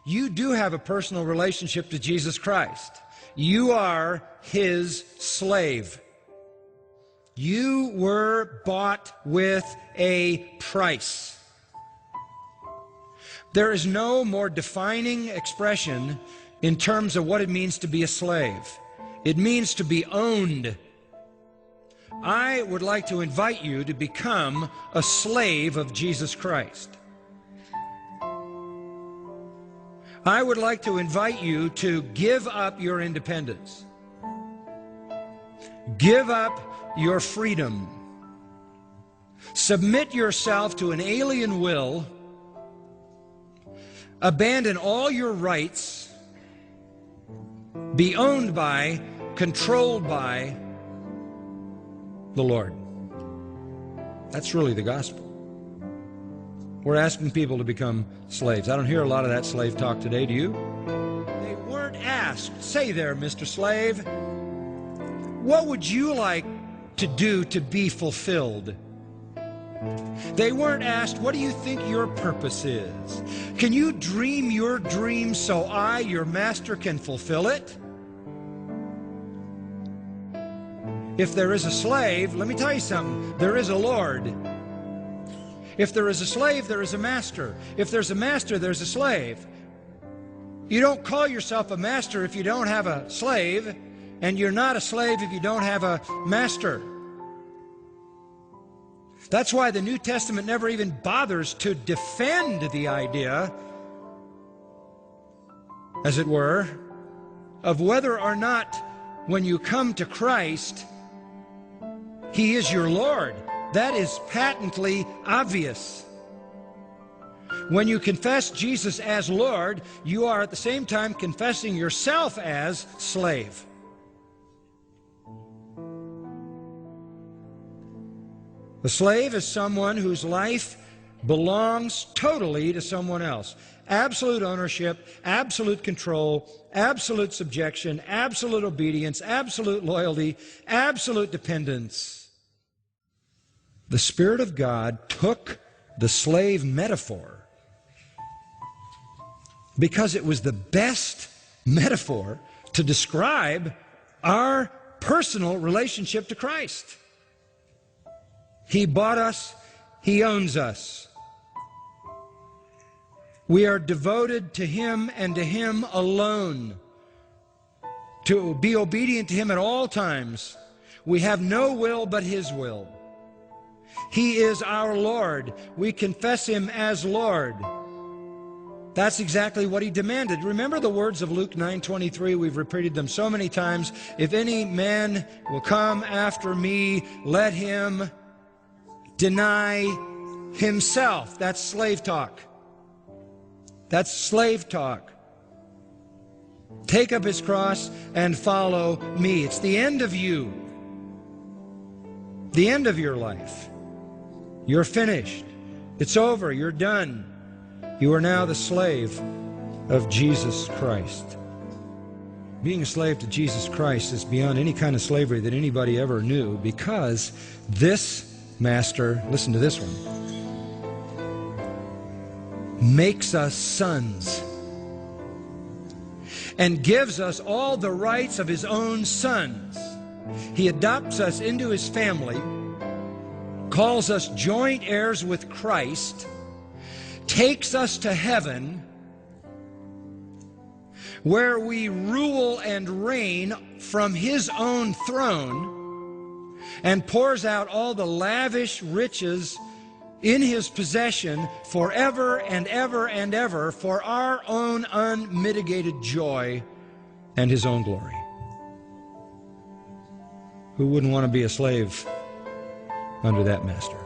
You do have a personal relationship to Jesus Christ. You are His slave. You were bought with a price. There is no more defining expression in terms of what it means to be a slave. It means to be owned. I would like to invite you to become a slave of Jesus Christ. I would like to invite you to give up your independence. Give up your freedom. Submit yourself to an alien will. Abandon all your rights. Be owned by, controlled by the Lord. That's really the gospel. We're asking people to become slaves. I don't hear a lot of that slave talk today, do you? They weren't asked, say there, Mr. Slave, what would you like to do to be fulfilled? They weren't asked, what do you think your purpose is? Can you dream your dream so I, your master, can fulfill it? If there is a slave, let me tell you something, there is a Lord. If there is a slave, there is a master. If there's a master, there's a slave. You don't call yourself a master if you don't have a slave, and you're not a slave if you don't have a master. That's why the New Testament never even bothers to defend the idea, as it were, of whether or not when you come to Christ, He is your Lord. That is patently obvious. When you confess Jesus as Lord, you are at the same time confessing yourself as slave. A slave is someone whose life belongs totally to someone else. Absolute ownership, absolute control, absolute subjection, absolute obedience, absolute loyalty, absolute dependence. The Spirit of God took the slave metaphor because it was the best metaphor to describe our personal relationship to Christ. He bought us, He owns us. We are devoted to Him and to Him alone. To be obedient to Him at all times. We have no will but His will. He is our Lord. We confess Him as Lord. That's exactly what He demanded. Remember the words of Luke 9:23. We've repeated them so many times. If any man will come after me, let him deny himself. That's slave talk. That's slave talk. Take up his cross and follow me. It's the end of you. The end of your life. You're finished. It's over. You're done. You are now the slave of Jesus Christ. Being a slave to Jesus Christ is beyond any kind of slavery that anybody ever knew, because this master, listen to this one, makes us sons and gives us all the rights of His own sons. He adopts us into His family, calls us joint heirs with Christ, takes us to heaven, where we rule and reign from His own throne, and pours out all the lavish riches in His possession forever and ever and ever for our own unmitigated joy and His own glory. Who wouldn't want to be a slave under that master?